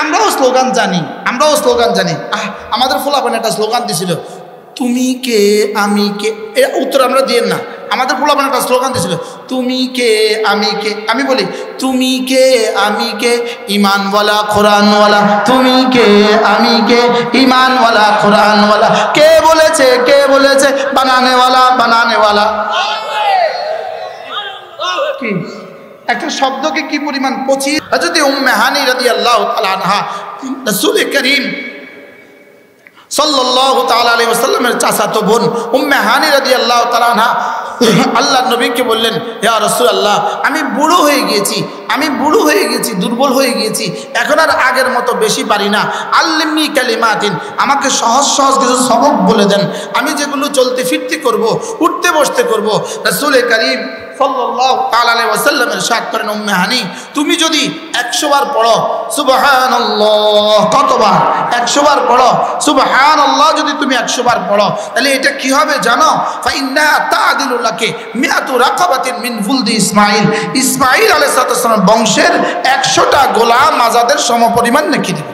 আমরাও স্লোগান জানি আমাদের ফোলাপান একটা স্লোগান দিছিল, তুমি কে আমি কে, এর উত্তর আমরা দিয়েন না। আমাদের ফোলাপান একটা স্লোগান দিছিল, তুমি কে আমি কে। আমি বলি তুমি কে আমি কে, ইমানওয়ালা কোরআনওয়ালা, তুমি কে আমি কে, ইমানওয়ালা কোরআনওয়ালা। কে বলেছে বানানেওয়ালা। কি একটা শব্দকে কি পরিমাণ পচিয়ে। হযরত উম্মে হানি রাদিয়াল্লাহু তাআলা আনহা রাসূল করিম সাল্লাল্লাহু তাআলা আলাইহি ওয়াসাল্লামের চাচাতো বোন উম্মে হানি রাদিয়াল্লাহু তাআলা আনহা আল্লাহর নবীকে বললেন, ইয়া রাসূলুল্লাহ, আমি বুড়ো হয়ে গেছি, দুর্বল হয়ে গিয়েছি, এখন আর আগের মতো বেশি পারি না। আল্লিমনি কালিমাতিন, আমাকে সহজ কিছু সবক বলে দেন, আমি যেগুলো চলতে ফিরতে করব, উঠতে বসতে করব। রাসূল করিম সাল্লাল্লাহু তাআলা আলাইহি ওয়াসাল্লাম ইরশাদ করেন, উম্মে হানি, তুমি যদি 100 বার পড়ো সুবহানাল্লাহ, কতবার? 100 বার পড়ো সুবহানাল্লাহ। যদি তুমি 100 বার পড়ো তাহলে এটা কি হবে জানো? ফাইন্না তা'দিলু লাকি মিআতু রাকাবাতিন মিন ফুলদি ইসমাঈল আলাইহিস সালাম বংশের 100টা গোলাম আজাদের সমপরিমাণ নেকি দিবে।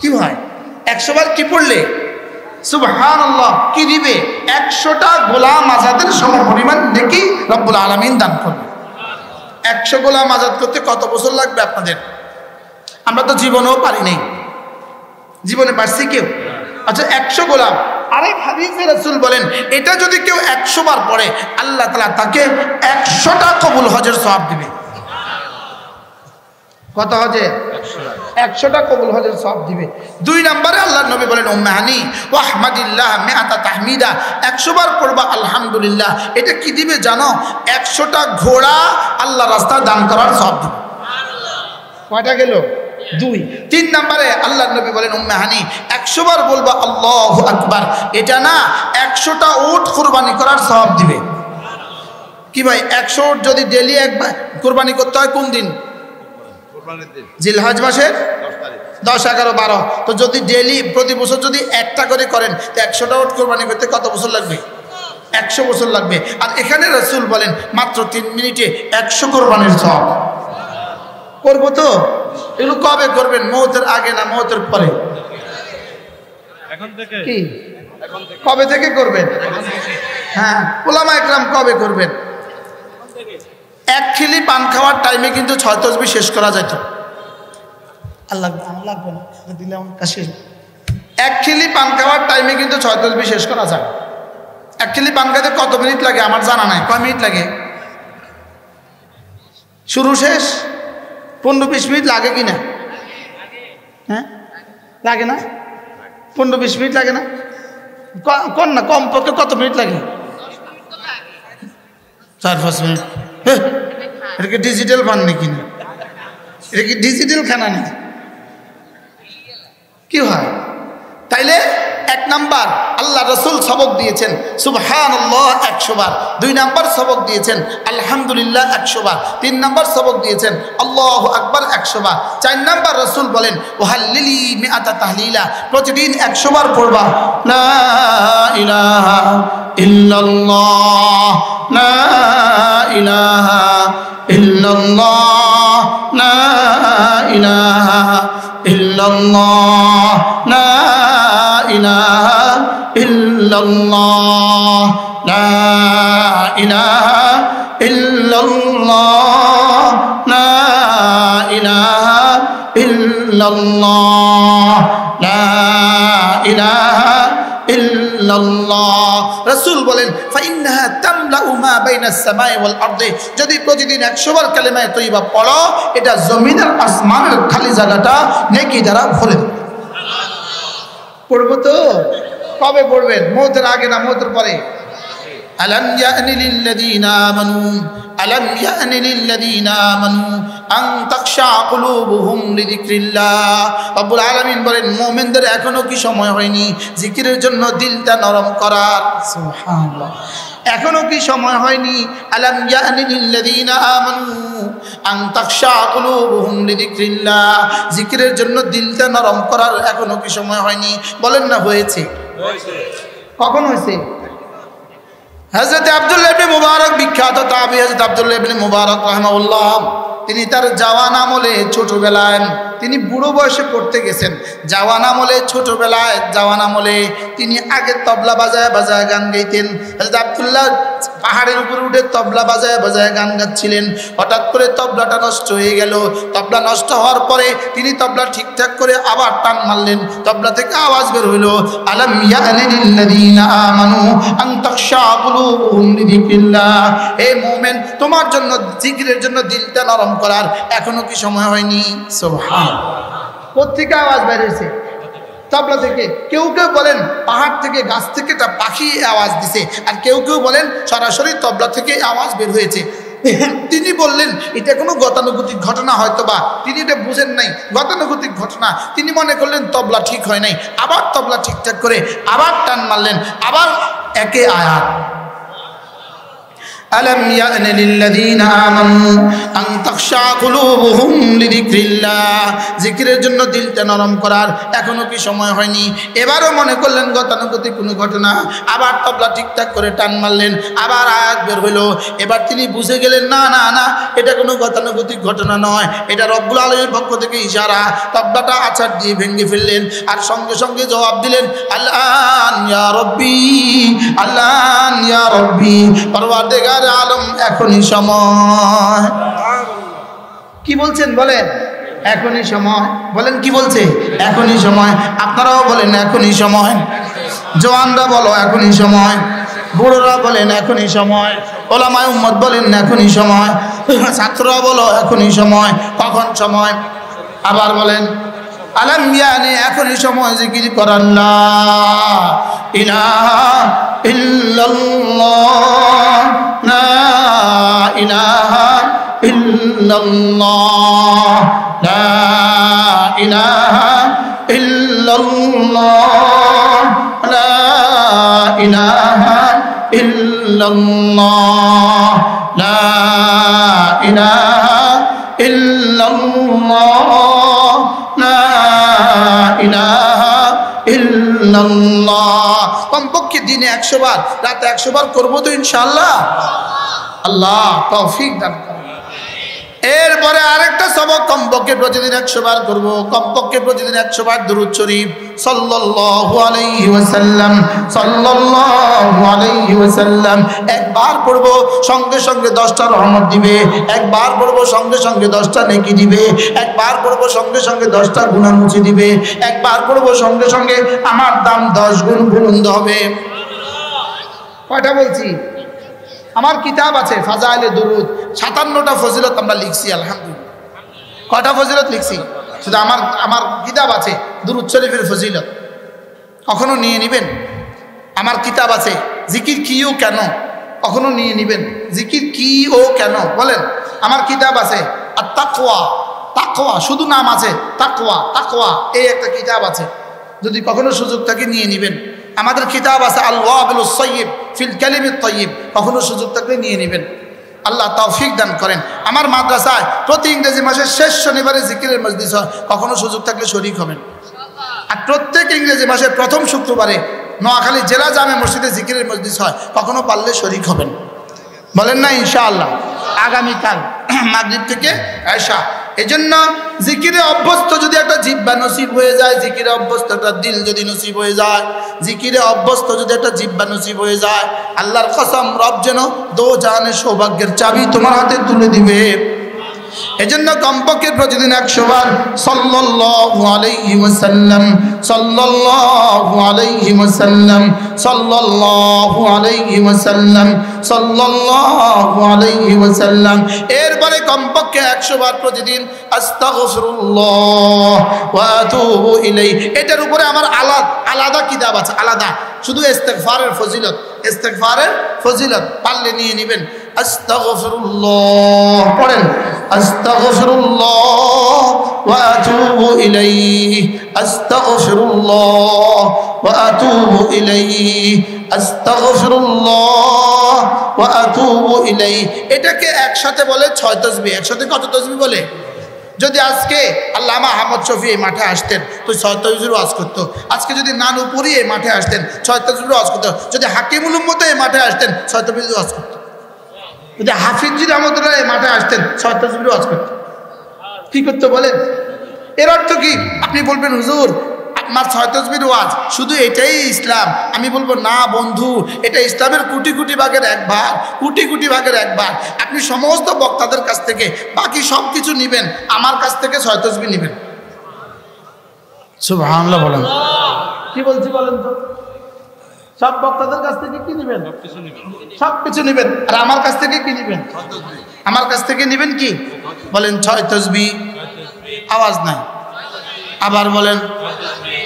কি হয় 100 বার কি পড়লে সুবহানাল্লাহ কি দিবে? 100টা গোলাম আজাদের সমপরিমাণ নেকি রব্বুল আলামিন দান করবে। 100 গোলাম আজাদ করতে কত বছর লাগবে আপনাদের? আমরা তো জীবনেও পারি নাই। জীবনে পারছি কেউ? আচ্ছা 100 গোলাম। আরেক হাদিসে রাসূল বলেন, এটা যদি কেউ 100 বার পড়ে আল্লাহ তাআলা তাকে 100টা কবুল হজের সওয়াব দিবে। কত হজে? 100টা কবুল হজের সওয়াব দিবে। 2 নম্বরে আল্লাহর নবী বলেন, উম্মে হানি ওয়াহমাদিল্লাহ মিআতা তাহমিদা, 100 বার পড়বা আলহামদুলিল্লাহ। এটা কি দিবে জানো? 100টা ঘোড়া আল্লাহর রাস্তায় দান করার সওয়াব দিবে। কয়টা গেল? 2। 3 নম্বরে আল্লাহর নবী বলেন, উম্মে হানি 100 বার বলবা আল্লাহু আকবার, এটা না 100টা উট কুরবানি করার সওয়াব দিবে। কি ভাই 100 উট যদি ডেইলি একবার কুরবানি করতে হয় কোন দিন? জিলহজ মাসের 10, 11, 12। তো যদি ডেইলি প্রতি বছর যদি একটা করে করেন তো 100টা উট কুরবানি করতে কত বছর লাগবে? 100 বছর লাগবে। আর এখানে রাসূল বলেন মাত্র 3 মিনিটে 100 কুরবানির সওয়াব। করব তো? এগুলো কবে করবেন? মওতের আগে না মওতের পরে? এখন থেকে। কি কবে থেকে করবেন? হ্যাঁ, উলামা একরাম কবে করবেন? এক খিলি পান খাওয়ার টাইমে কিন্তু 6 তাসবিহ শেষ করা যেত। আল্লাহ লাগবে না দিলে আমার কাছে। এক খিলি পান খাওয়ার টাইমে কিন্তু 6 তাসবিহ শেষ করা যায়। এক খিলি পান খাইতে কত মিনিট লাগে আমার জানা নাই। কয় মিনিট লাগে? শুরু শেষ 15-20 মিনিট লাগে কিনা? হ্যাঁ লাগে না? 15-20 মিনিট লাগে না? কোন না কমপক্ষে কত মিনিট লাগে? 4-5 মিনিট। এটা কি ডিজিটাল পান নাকি না? এটা কি ডিজিটাল খানা নাকি? কি হয়? তাইলে 1 নাম্বার আল্লাহ রাসূল সবক দিয়েছেন সুবহানাল্লাহ 100 বার। 2 নাম্বার সবক দিয়েছেন আলহামদুলিল্লাহ 100 বার। 3 নাম্বার সবক দিয়েছেন আল্লাহু আকবার 100 বার। 4 নাম্বার রাসূল বলেন ওয়াহাল্লিলি মিআতা তাহলিলা, প্রতিদিন 100 বার পড়বা লা ইলাহা ইল্লাল্লাহ, লা ইলাহা ইল্লাল্লাহ, লা ইলাহা ইল্লাল্লাহ, লা ইলাহা ইল্লাল্লাহ, লা ইলাহা ইল্লাল্লাহ, লা ইলাহা ইল্লাল্লাহ, লা ইলাহা ইল্লাল্লাহ। রাসূল বলেন ফাইন্নাহা তামলাউ মা বাইনাস সামাই ওয়াল আরদি, যদি প্রতিদিন 100 বার কালেমা তয়্যিবা পড়ো এটা জমিন আর আসমানের খালি জায়গাটা নেকি দ্বারা ভরে দেবে। পড়বো তো? কবে পড়বেন? মওতের আগে না মওতের পরে? আলাম ইয়ানি লিল্লাযীনা আমানু, আলাম ইয়ানি লিল্লাযীনা আমানু আন তাখশা কুলুবুহুম লিযিকরিল্লাহ। রব্বুল আলামিন বলেন মুমিনদের এখনো কি সময় হয়নি জিকিরের জন্য দিলটা নরম করার? সুবহানাল্লাহ, এখনো কি সময় হয়নি? আলাম ইয়ানি লিল্লাযীনা আমানু আন তাখশা কুলুবুহুম লিযিকরিল্লাহ, জিকিরের জন্য দিলটা নরম করার এখনো কি সময় হয়নি? বলেন না হয়েছে। কখন হয়েছে? হযরত আব্দুল্লাহ ইবনে মুবারক, বিখ্যাত তাবী হযরত আব্দুল্লাহ ইবনে মুবারক রাহিমাহুল্লাহ, তিনি তার জওয়ান আমলে ছোটবেলায় তিনি বুড়ো বয়সে পড়তে গেছেন। জওয়ান আমলে ছোটবেলায় জওয়ান আমলে তিনি আগে তবলা বাজায় বাজায় গান গাইতেন। হযরত আব্দুল্লাহ পাহাড়ের উপরে উঠে তবলা বাজায় বাজায় গান গাচ্ছিলেন। হঠাৎ করে তবলাটা নষ্ট হয়ে গেল। তবলা নষ্ট হওয়ার পরে তিনি তবলা ঠিকঠাক করে আবার টান মারলেন। তবলা থেকে আওয়াজ বের হইল, আলাম ইয়ানি লিল্লাযিনা আমানু আন তাখশা কুলুবুহুম লিযিকরিল্লাহ। হে মুমিন, তোমার জন্য জিকিরের জন্য দিলটা নরম করার এখনো কি সময় হয়নি? সুবহান। কোত্থেকে আওয়াজ বের হয়েছে? তবলা থেকে। কেউ কেউ বলেন পাহাড় থেকে, গাছ থেকে একটা পাখি আওয়াজ দিছে, আর কেউ কেউ বলেন সরাসরি তবলা থেকে আওয়াজ বের হয়েছে। তিনি বললেন এটা কোনো গতানুগতিক ঘটনা, হয়তো বা তিনি এটা বুঝেন নাই, গতানুগতিক ঘটনা। তিনি মনে করলেন তবলা ঠিক হয় নাই, আবার তবলা ঠিকঠাক করে আবার টান মারলেন, আবার একে আয়াত, আলাম ইয়ানি লিল্লাযিনা আমানু আন তাখশা কুলুবুহুম লিযিকরিল্লাহ। জিকিরের জন্য দিলটা নরম করার এখনো কি সময় হয়নি? এবারও মনে করলেন গতানুগতিক কোনো ঘটনা, আবার তবলা ঠিকঠাক করে টান মারলেন, আবার আয়াত বের হইল। এবার তিনি বুঝে গেলেন না না না, এটা কোনো গতানুগতিক ঘটনা নয়, এটা রব্বুল আলামিনের পক্ষ থেকে ইশারা। তবলাটা আছাড় দিয়ে ভেঙে ফেললেন, আর সঙ্গে সঙ্গে জবাব দিলেন, আল্লাহ ইয়া রব্বি, আল্লাহ ইয়া রব্বি, পরওয়ারদিগার আলম এখনই সময়। কি বলছেন বলেন? এখনই সময়। বলেন কি বলছে? এখনই সময়। আপনারাও বলেন এখনই সময়। জওয়ানরা বলো এখনই সময়। বুড়োরা বলেন এখনই সময়। ওলামায়ে উম্মত বলেন এখনই সময়। ছাত্ররা বলো এখনই সময়। কখন সময়? আবার বলেন আলাম ইয়ানি, এখনই সময় জিকির করার। লা ইলাহা ইল্লাল্লাহ, লা ইলাহা ইল্লাল্লাহ, লা ইলাহা ইল্লাল্লাহ, লা ইলাহা ইল্লাল্লাহ, লা ইলাহা ইল্লাল্লাহ, লা ইলাহা ইল্লাল্লাহ। কমপক্ষে দিনে 100 বার, রাতে 100 বার করবো তো ইনশাআল্লাহ। আল্লাহ তৌফিক দান করুন। এরপরে আরেকটা সবক, কমপক্ষে প্রতিদিন 100 বার করব, কমপক্ষে প্রতিদিন 100 বার দুরূদ শরীফ সাল্লাল্লাহু আলাইহি ওয়াসাল্লাম, সাল্লাল্লাহু আলাইহি ওয়াসাল্লাম। একবার পড়ব সঙ্গে সঙ্গে 10টা রহমত দিবে, একবার পড়ব সঙ্গে সঙ্গে 10টা নেকি দিবে, একবার পড়ব সঙ্গে সঙ্গে 10টা গুনাহ মুছে দিবে, একবার পড়ব সঙ্গে সঙ্গে আমার দাম 10 গুণ বুলন্দ হবে। কয়টা বলছি? আমার কিতাব আছে ফাজাইলে দুরুদ, 57টা ফজিলত আমরা লিখছি আলহামদুলিল্লাহ। কয়টা ফজিলত লিখছি? শুধু আমার কিতাব আছে দুরুদ শরীফের ফজিলত, কখনো নিয়ে নেবেন। আমার কিতাব আছে জিকির কি ও কেন, কখনো নিয়ে নেবেন। জিকির কি ও কেন বলেন। আমার কিতাব আছে আর তাকওয়া, তাকওয়া শুধু নাম আছে, তাকওয়া, তাকওয়া এই একটা কিতাব আছে, যদি কখনো সুযোগ থাকে নিয়ে নেবেন। আমাদের কিতাব আছে আল ওয়াবিলুস সাইয়্যিব ফিল কালিমিত তাইয়্যিব, কখনো সুযোগ থাকলে নিয়ে নেবেন। আল্লাহ তৌফিক দান করেন। আমার মাদ্রাসায় প্রতি ইংরেজি মাসের শেষ শনিবারে জিকিরের মজলিস হয়, কখনো সুযোগ থাকলে শরীক হবেন। আর প্রত্যেক ইংরেজি মাসের প্রথম শুক্রবারে নোয়াখালী জেলা জামে মসজিদে জিকিরের মজলিস হয়, কখনো পারলে শরীক হবেন। বলেন না ইনশাআল্লাহ। আগামীকাল মাগরিব থেকে এশা। এজন্য জিকিরে অভ্যস্ত যদি একটা জিহ্বা নসিব হয়ে যায়, জিকিরে অভ্যস্ত একটা দিল যদি নসিব হয়ে যায়, জিকিরে অভ্যস্ত যদি একটা জিহ্বা নসিব হয়ে যায়, আল্লাহর কসম রব যেন দো জাহানের সৌভাগ্যের চাবি তোমার হাতে তুলে দিবে। এজন্য কমপক্ষে প্রতিদিন 100 বার সাল্লাল্লাহু আলাইহি ওয়াসাল্লাম, সাল্লাল্লাহু আলাইহি ওয়াসাল্লাম, সাল্লাল্লাহু আলাইহি ওয়াসাল্লাম, সাল্লাল্লাহু আলাইহি ওয়াসাল্লাম। এরপরে কমপক্ষে 100 বার প্রতিদিন আস্তাগফিরুল্লাহ ওয়া আতুবু ইলাইহি। এটার উপরে আমার আলাদা কিতাব আছে, আলাদা শুধু ইস্তিগফারের ফজিলত, ইস্তিগফারের ফজিলত পারলে নিয়ে নেবেন। আস্তাগফিরুল্লাহ পড়েন, আস্তাগফিরুল্লাহ ওয়া আতুবু ইলাইহি, আস্তাগফিরুল্লাহ ওয়া আতুবু ইলাইহি, আস্তাগফিরুল্লাহ ওয়া আতুবু ইলাইহি। এটাকে একসাথে বলে 6 তাসবিহ। একসাথে কত তাসবিহ বলে? যদি আজকে আল্লামা আহমদ শফি এই মাঠে আসতেন তো 6 তাসবিহর ওয়াজ করতো। আজকে যদি নানুপুরি এই মাঠে আসতেন 6 তাসবিহর ওয়াজ করতো। যদি হাকিমুল উম্মত এই মাঠে আসতেন 6 তাসবিহর ওয়াজ করতো। যদি হাফিজ রহমতুল্লাহ এই মাঠে আসতেন 6 তাসবিহর ওয়াজ করতো। কি করতে বলেন? এর অর্থ কি? আপনি বলবেন হুজুর আপনার 6 তাসবির ওয়াজ শুধু এটাই ইসলাম। আমি বলবো না বন্ধু, এটা ইসলামের কোটি কোটি ভাগের এক ভাগ, কোটি কোটি ভাগের এক ভাগ। আপনি সমস্ত বক্তাদের কাছ থেকে বাকি সব কিছু নেবেন, আমার কাছ থেকে 6 তাসবি নেবেন। সুবহানাল্লাহ বলেন। কি বলছি বলেন তো? সব বক্তাদের কাছ থেকে কি নেবেন? সব কিছু নেবেন। আর আমার কাছ থেকে কি নেবেন? আমার কাছ থেকে নেবেন কি? বলেন 6 তাসবি। আওয়াজ নাই। আবার বলেন।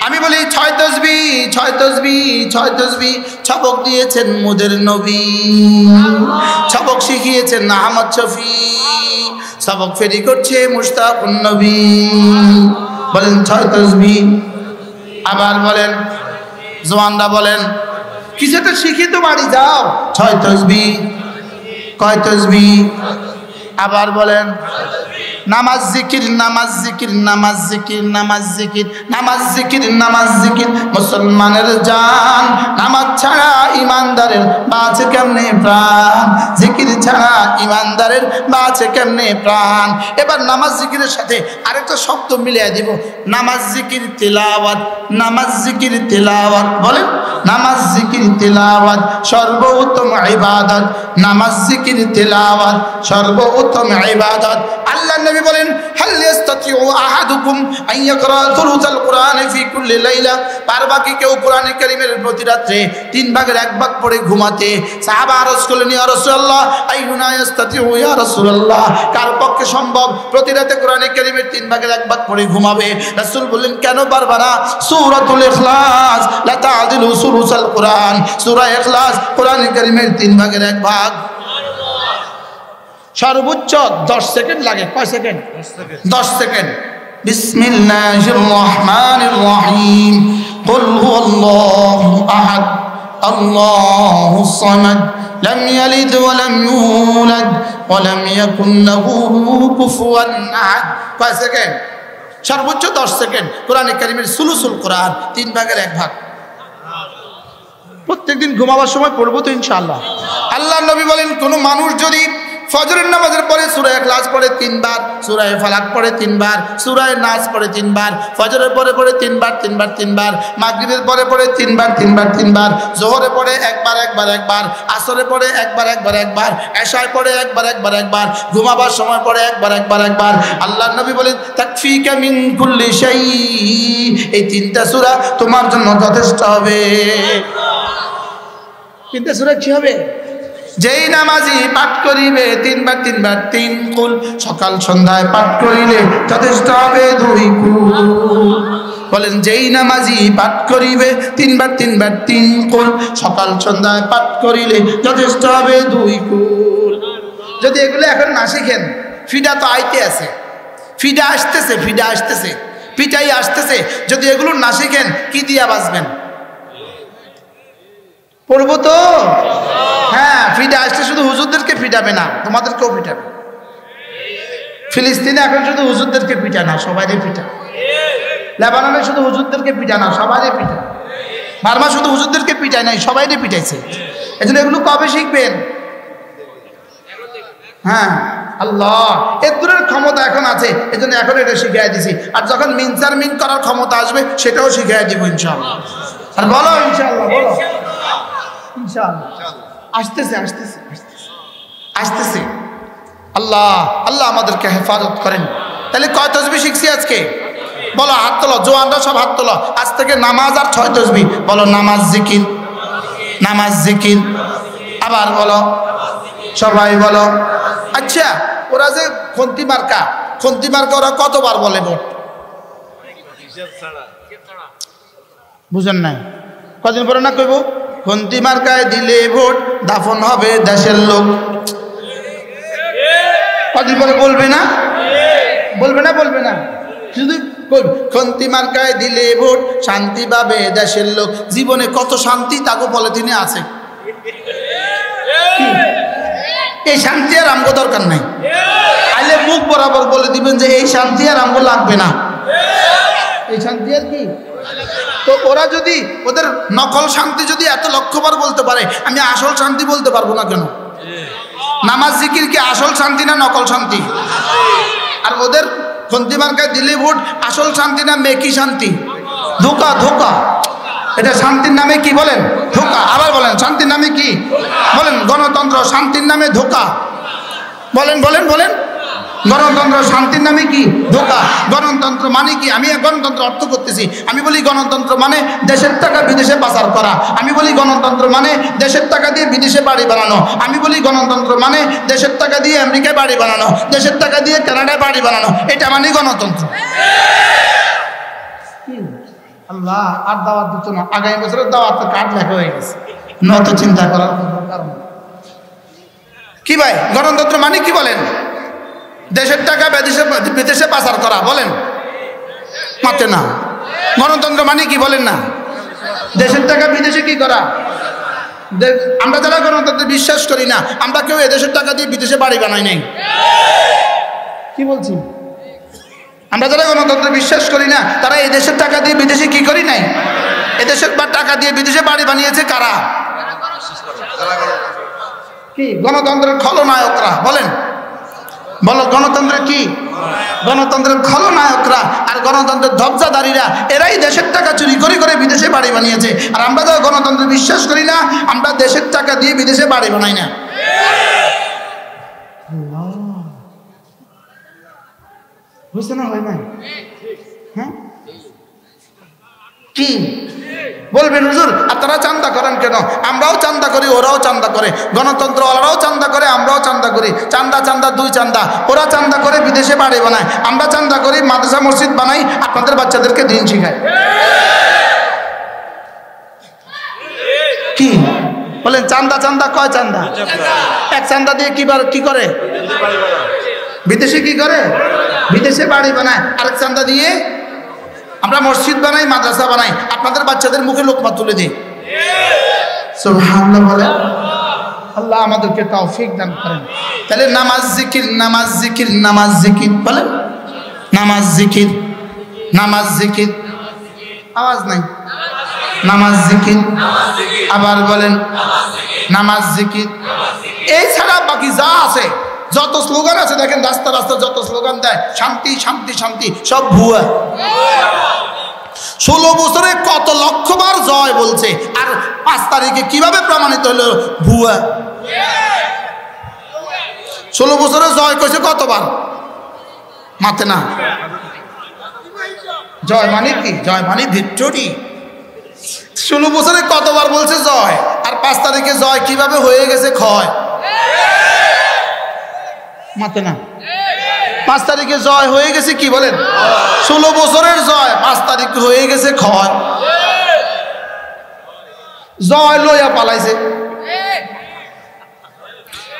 আমি বলি 6 তাসবি, 6 তাসবি, 6 তাসবি। সবক দিয়েছেন মোদের নবী, সবক শিখিয়েছেন আহমদ শফি, সবক ফেরি করছে মুশতাকুন নবী। বলেন 6 তাসবি। আবার বলেন, জওয়ানরা বলেন কিছু একটা শিখে তো বাড়ি যাও। 6 তাসবি। কয় তাসবি? আবার বলেন নামাজ জিকির, নামাজ জিকির, নামাজ জিকির, নামাজ জিকির, নামাজ জিকির, নামাজ জিকির। মুসলমানের জান, নামাজ ছাড়া ইমানদারের বাঁচে কেমনে প্রাণ, জিকির ছাড়া ইমানদারের বাঁচে কেমনে প্রাণ। এবার নামাজ জিকিরের সাথে আরেকটা শব্দ মিলিয়ে দিব, নামাজ জিকির তেলাওয়াত, নামাজ জিকির তেলাওয়াত। বলেন নামাজ জিকির তেলাওয়াত সর্বোত্তম ইবাদত, নামাজ জিকির তেলাওয়াত সর্বোত্তম ইবাদত। আল্লাহ নবী বলেন হাল ইয়াস্তাতিউ আহাদুকুম আন ইয়াকরা সুলুসাল কুরআন ফি কুল্লি লাইলা। পারবা কি কেউ কোরআনে কারীমের প্রতি রাতে 3 ভাগের 1 ভাগ পড়ে ঘুমাতে? সাহাবা আরজ করলেন ইয়া রাসূলুল্লাহ আইয়ুনা ইয়াস্তাতিউ ইয়া রাসূলুল্লাহ, কার পক্ষে সম্ভব প্রতি রাতে কোরআনে কারীমের 3 ভাগের 1 ভাগ পড়ে ঘুমাবে? রাসূল বললেন কেন পারবা না? সূরাতুল ইখলাস লা তা'দিলু সুলুসাল কুরআন, সূরা ইখলাস কোরআনে কারীমের 3 ভাগের 1 ভাগ। সর্বোচ্চ 10 সেকেন্ড লাগে। কয় সেকেন্ড? 10 সেকেন্ড। বিসমিল্লাহির রহমানির রহিম। কুল হুয়াল্লাহু আহাদ আল্লাহুস সামাদ লাম ইয়ালিদ ওয়া লাম ইউলাদ ওয়া লাম ইয়াকুল লাহু কুফুয়ান আহাদ। কয় সেকেন্ড? সর্বোচ্চ 10 সেকেন্ড। কোরআনে কারীমের সুলুসুল কোরআন 3 ভাগের 1 ভাগ। প্রত্যেকদিন ঘুমাবার সময় পড়বো তো ইনশাআল্লাহ। আল্লাহর নবী বলেন কোন মানুষ যদি ফজরের নামাজের পরে সূরা ইখলাস পড়ে 3 বার, সূরা ফালাক পড়ে 3 বার, সূরা নাস পড়ে 3 বার, ফজরের পরে পড়ে 3 বার 3 বার 3 বার, মাগরিবের পরে পড়ে 3 বার 3 বার 3 বার, যোহরে পড়ে একবার একবার একবার, আসরে পড়ে একবার একবার একবার, এশায় পড়ে একবার একবার একবার, ঘুমাবার সময় পড়ে একবার একবার একবার। আল্লাহর নবী বলেন তাকফিকা মিন কুল্লি শাই, এই 3টা সূরা তোমার জন্য যথেষ্ট হবে। 3টা সূরা কি হবে? যেই নামাজি পাঠ করিবে 3 বার 3 বার 3 কুল, সকাল সন্ধ্যায় পাঠ করিলে যথেষ্ট হবে 2 কুল। বলেন যেই নামাজি পাঠ করিবে 3 বার 3 বার 3 কুল, সকাল সন্ধ্যায় পাঠ করিলে যথেষ্ট হবে 2 কুল। যদি এগুলো এখন না শিখেন, ফিডা তো আইতে আছে, ফিডা আসতেছে, ফিডা আসতেছে, পিটাই আসতেছে, যদি এগুলো না শিখেন কি দিয়া বাঁচবেন? পড়বো তো? হ্যাঁ, ফিডা আসলে শুধু হুজুরদেরকে পিটাবে না, তোমাদেরকেও পিটাবে। ফিলিস্তিনে এখন শুধু হুজুরদেরকে পিটা না, সবাইরে পিটা। লেবাননে শুধু হুজুরদেরকে পিটা না, সবাইরে পিটা। বার্মা শুধু হুজুরদেরকে পিটায় নাই, সবাইরে পিটাইছে। এজন্য এগুলো কবে শিখবেন? হ্যাঁ, আল্লাহ এর দূরের ক্ষমতা এখন আছে, এজন্য এখন এটা শিখিয়ে দিছি। আর যখন মিনসার মিন করার ক্ষমতা আসবে সেটাও শিখিয়ে দিব ইনশাআল্লাহ। আর বলো ইনশাআল্লাহ, বলো ইনশাআল্লাহ। আসতেছে আসতেছে আসতেছে। আল্লাহ আল্লাহ আমাদেরকে হেফাজত করেন। তাহলে কয় তাসবিহ শিখছি আজকে? বলো, হাত তোলো, জোয়ানরা সব হাত তোলো। আজ থেকে নামাজ আর 6 তাসবিহ। বলো নামাজ জিকির, নামাজ জিকির। আবার বলো, সবাই বলো। আচ্ছা, ওরা যে খন্তি মার্কা, খন্তি মার্কা ওরা কতবার বলে ভোট? বুঝেন নাই? কদিন পরে না কইব খন্তি মার্কায় দিলে ভোট দাফন হবে দেশের লোক। কদিন পরে বলবে না? বলবে না? বলবে না? শুধু খন্তি মার্কায় দিলে ভোট শান্তি পাবে দেশের লোক। জীবনে কত শান্তি তাকে পলিথিনে আছে। এই শান্তি আর আমগো দরকার নাই। আইলে মুখ বরাবর বলে দিবেন যে এই শান্তি আর আমগো লাগবে না। এই শান্তি আর কি? তো ওরা যদি ওদের নকল শান্তি যদি এত লক্ষবার বলতে পারে, আমি আসল শান্তি বলতে পারবো না কেন? নামাজ জিকির কি আসল শান্তি না নকল শান্তি? আর ওদের খন্তি মার্কায় দিলে ভোট আসল শান্তি না মেকি শান্তি? ধোকা, ধোকা। এটা শান্তির নামে কি বলেন? ধোকা। আবার বলেন, শান্তির নামে কি বলেন? গণতন্ত্র শান্তির নামে ধোকা। বলেন বলেন বলেন, গণতন্ত্র শান্তির নামে কি? ধোকা। গণতন্ত্র মানে কি? আমি গণতন্ত্র অর্থ করতেছি, আমি বলি গণতন্ত্র মানে দেশের টাকা বিদেশে পাচার করা। আমি বলি গণতন্ত্র মানে দেশের টাকা দিয়ে বিদেশে বাড়ি বানানো। আমি বলি গণতন্ত্র মানে দেশের টাকা দিয়ে আমেরিকায় বাড়ি বানানো, দেশের টাকা দিয়ে কানাডায় বাড়ি বানানো। এটা মানে গণতন্ত্র। আল্লাহ আর দাওয়াত দিত না। আগামী বছরের দাওয়াত কার্ড লেখা হয়ে গেছে, নত চিন্তা করার কারণ কি ভাই? গণতন্ত্র মানে কি বলেন? দেশের টাকা বিদেশে পাচার করা। বলেন, মাতে না। গণতন্ত্র মানে কি বলেন না? দেশের টাকা বিদেশে কি করা? আমরা যারা গণতন্ত্রে বিশ্বাস করি না, আমরা কেউ এদেশের টাকা দিয়ে বিদেশে বাড়ি বানাই নাই। কি বলছি? আমরা যারা গণতন্ত্রে বিশ্বাস করি না, তারা এই দেশের টাকা দিয়ে বিদেশে কি করি নাই? এদেশের টাকা দিয়ে বিদেশে বাড়ি বানিয়েছে কারা? কি? গণতন্ত্রের খলনায়করা। বলেন, বলো গণতন্ত্রের কি? গণতন্ত্রের খলনায়করা আর গণতন্ত্রের ধ্বজাধারীরা, এরাই দেশের টাকা চুরি করে করে বিদেশে বাড়ি বানিয়েছে। আর আমরা যারা গণতন্ত্রে বিশ্বাস করি না, আমরা দেশের টাকা দিয়ে বিদেশে বাড়ি বানাই না। বুঝতে না হয় না? হ্যাঁ, কি বলবেন হুজুর আপনারা চান্দা করেন কেন? আমরাও চান্দা করি, ওরাও চান্দা করে। গণতন্ত্রওয়ালারাও চান্দা করে, আমরাও চান্দা করি। চান্দা চান্দা দুই চান্দা। ওরা চান্দা করে বিদেশে বাড়ি বানায়, আমরা চান্দা করি মাদ্রাসা মসজিদ বানাই, আপনাদের বাচ্চাদেরকে দিন শিখায়। কি বলেন? চান্দা চান্দা কয় চান্দা? এক চান্দা দিয়ে কি করে? বিদেশে কি করে? বিদেশে বাড়ি বানায়। আরেক চান্দা দিয়ে আমরা মসজিদ বানাই, মাদ্রাসা বানাই, আপনাদের বাচ্চাদের মুখে লোকমা তুলে দিই। সুবহানাল্লাহ বলেন। আল্লাহ আমাদেরকে তৌফিক দান করেন। তাহলে নামাজ জিকির, নামাজ জিকির, নামাজ জিকির। বলেন, নামাজ জিকির, নামাজ জিকির। আওয়াজ নাই। নামাজ জিকির। আবার বলেন, নামাজ জিকির। এই ছাড়া বাকি যা আছে, যত স্লোগান আছে দেখেন, রাস্তা রাস্তা যত স্লোগান দেয়, শান্তি শান্তি শান্তি, সব ভুয়া। 16 বছরে কত লক্ষবার জয় বলছে, আর 5 তারিখে কিভাবে প্রমাণিত হলো ভুয়া? 16 বছরে জয় কইছে কতবার? মাতে না। জয় মানে কি? জয় মানে ভিক্টোরি। 16 বছরে কতবার বলছে জয়, আর 5 তারিখে জয় কিভাবে হয়ে গেছে ক্ষয়? মাতে না। 5 তারিখে জয় হয়ে গেছে কি বলেন? 16 বছরের জয় 5 তারিখে হয়ে গেছে ক্ষয়। জয় লইয়া পালাইছে,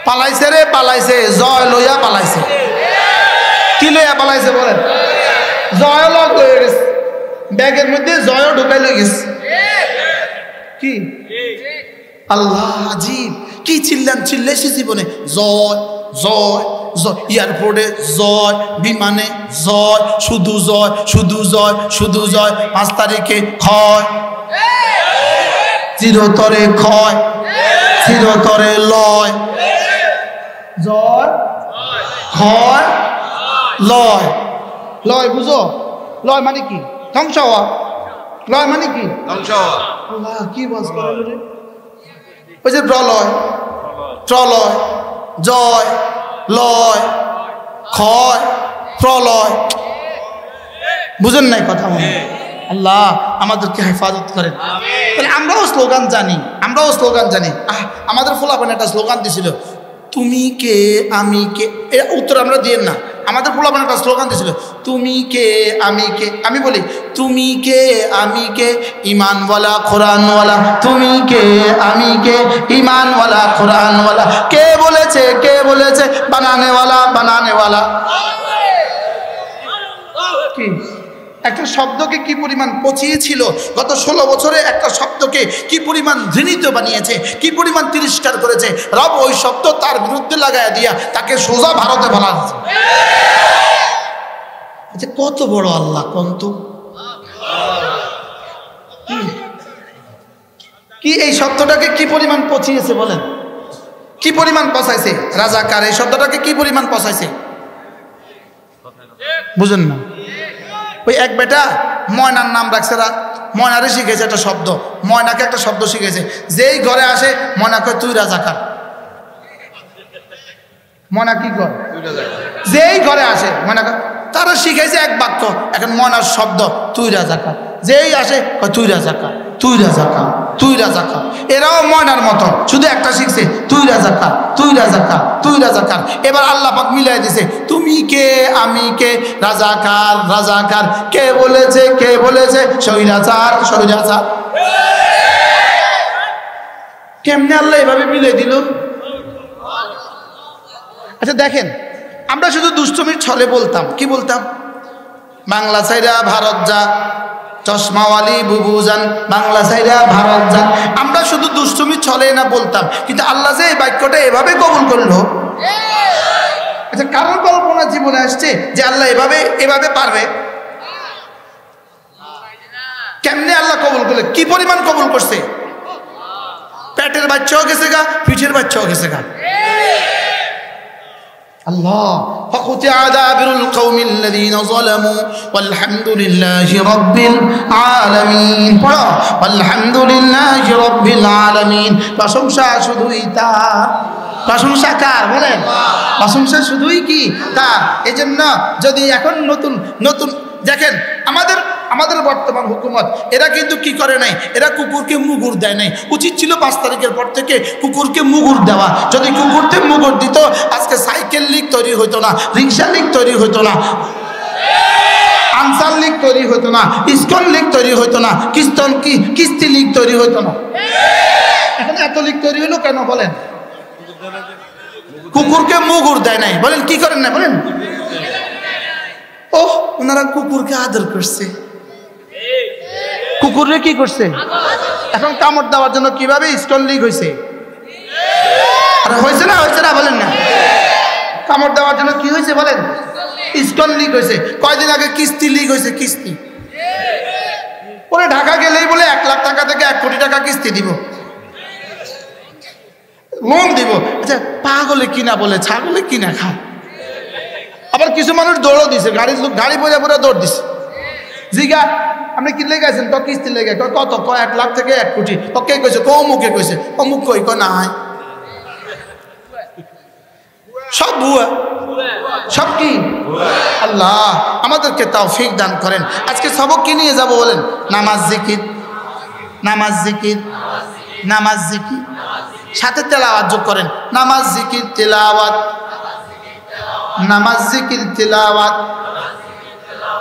পালাইছে রে পালাইছে, জয় লইয়া পালাইছে। কি লইয়া পালাইছে বলেন? জয় লগ হয়ে গেছে, ব্যাগের মধ্যে জয়ও ঢুকাই লই গেছে। কি আল্লাহ আজীব! কি চিল্লাইছি জীবনে, জয় জয় জয়, এয়ারপোর্টে জয়, বিমানে জয়, শুধু জয় শুধু জয় শুধু জয়। 5 তারিখে ক্ষয়, চিরতরে ক্ষয়, চিরতরে লয়। জয় ক্ষয় লয়। লয় বুঝো? লয় মানে কি? ধ্বংস হওয়া। লয় মানে কি? ধ্বংস হওয়া। আল্লাহ কি বলছ করে রে? ওই যে প্রলয়, প্রলয়, জয়, লয়, ক্ষয়, প্রলয়। বুঝেন নাই কথা? আল্লাহ আমাদেরকে হেফাজত করেন। তাহলে আমরাও স্লোগান জানি, আমরাও স্লোগান জানি। আমাদের ফোলাপান একটা স্লোগান দিছিল, তুমি কে আমি কে। এর উত্তর আমরা দিয়েন না। আমাদের ফোলাপান একটা স্লোগান দিছিল, তুমি কে আমি কে। আমি বলি, তুমি কে আমি কে, ইমানওয়ালা কোরআনওয়ালা। তুমি কে আমি কে, ইমানওয়ালা কোরআনওয়ালা। কে বলেছে, কে বলেছে, বানানেওয়ালা বানানেওয়ালা। কি একটা শব্দকে কি পরিমাণ পচিয়েছিল গত 16 বছরে, একটা শব্দকে কি পরিমাণ ঘৃণিত বানিয়েছে, কি পরিমাণ তিরস্কার করেছে। রব ওই শব্দ তার বিরুদ্ধে লাগাইয়া দিয়া তাকে সোজা ভারতে বানাচ্ছে। আচ্ছা কত বড় আল্লাহ কন্ত! কি এই শব্দটাকে কি পরিমাণ পচিয়েছে বলেন? কি পরিমাণ পচাইছে? রাজাকার এই শব্দটাকে কি পরিমাণ পচাইছে? বুঝেন না? ওই এক বেটা ময়নার নাম রাখছে, ময়নারে শিখেছে একটা শব্দ, ময়নাকে একটা শব্দ শিখেছে। যেই ঘরে আসে ময়না কয় তুই রাজাকার। ময়না কি কয়? যেই ঘরে আসে ময়না কয়, তারা শিখেছে এক বাক্য, এখন ময়নার শব্দ তুই রাজাকার। যেই আসে কয় তুই রাজাকার, তুই রাজাকার, তুই রাজাকার। এরাও ময়নার মতো, শুধু একটা শিখছে তুই রাজাকার, তুই রাজাকার, তুই রাজাকার। এবার আল্লাহ পাক মিলাই দিছে, তুমি কে আমি কে, রাজাকার রাজাকার, কে বলেছে কে বলেছে স্বৈরাচার স্বৈরাচার। কেমনে আল্লাহ এভাবে মিলাই দিল? আচ্ছা দেখেন, আমরা শুধু দুষ্টমির ছলে বলতাম, কি বলতাম? বাংলা ছাইরা ভারত যা, চশমাওয়ালি বুবু যান, বাংলা ছাইরা ভারত যান। আমরা শুধু দুষ্টমির ছলে না বলতাম, কিন্তু আল্লাহ যে এই বাক্যটা এভাবে কবুল করলো। আচ্ছা, কারোর কল্পনা জীবনে আসছে যে আল্লাহ এভাবে এভাবে পারবে? কেমনে আল্লাহ কবুল করলে? কি পরিমাণ কবুল করছে? পেটের বাচ্চাও গেছে গা, পিঠের বাচ্চাও গেছে গা। আল্লাহ ফাকুতিআ দাবিরুল কওমিল্লাযীনা যালামু ওয়ালহামদুলিল্লাহি রাব্বিল আলামিন। পড়ো আলহামদুলিল্লাহি রাব্বিল আলামিন। প্রশংসা শুধুই তার। প্রশংসা কার বলেন? প্রশংসা শুধুই কি তার। এজন্য যদি এখন নতুন নতুন দেখেন, আমাদের বর্তমান হুকুমত এরা কিন্তু কি করে নাই, এরা কুকুরকে মুগুর দেয় নাই। উচিত ছিল 5 তারিখের পর থেকে কুকুরকে মুগুর দেওয়া। যদি কুকুরকে মুগুর দিত, আজকে সাইকেল লীগ তৈরি হইতো না, রিক্সা লীগ তৈরি হইতো না, আনসার লীগ তৈরি হইতো না, ইসকন লীগ তৈরি হইতো না, কিস্তি লীগ তৈরি হইতো না। এখন এত লীগ তৈরি হলো কেন বলেন? কুকুরকে মুগুর দেয় নাই। বলেন কি করেন না বলেন? ও ওনারা কুকুরকে আদর করছে। কুকুরে কি করছে? এখন কামড় দেওয়ার জন্য কিভাবে ইসকন লীগ হয়েছে? হয়েছে না হয়েছে না বলেন না? কামড় দেওয়ার জন্য কি হয়েছে বলেন? ইসকন লীগ হয়েছে। কয়দিন আগে কিস্তি লীগ হয়েছে। কিস্তি পরে ঢাকা গেলেই বলে 1 লাখ টাকা থেকে 1 কোটি টাকা কিস্তি দিব, লোন দিব। আচ্ছা, পাগলে কিনা বলে ছাগলে কিনা খায়। আবার কিছু মানুষ দৌড়ও দিছে, গাড়ি পয়সা পরে দৌড় দিছে। জিগা আপনি কি লেগে আছেন? তো কিস্তি লেগে কত? 1 লাখ থেকে 1 কোটি। কে কইছে? অমুকে কইছে। অমুক কই নাই, সব ভুয়া, সব কি? আল্লাহ আমাদেরকে তৌফিক দান করেন। আজকে সবক কি নিয়ে যাব বলেন? নামাজ জিকির, নামাজ জিকির, নামাজ জিকির, সাথে তেলাওয়াত যোগ করেন। নামাজ জিকির তেলাওয়াত, নামাজ জিকির তেলাওয়াত,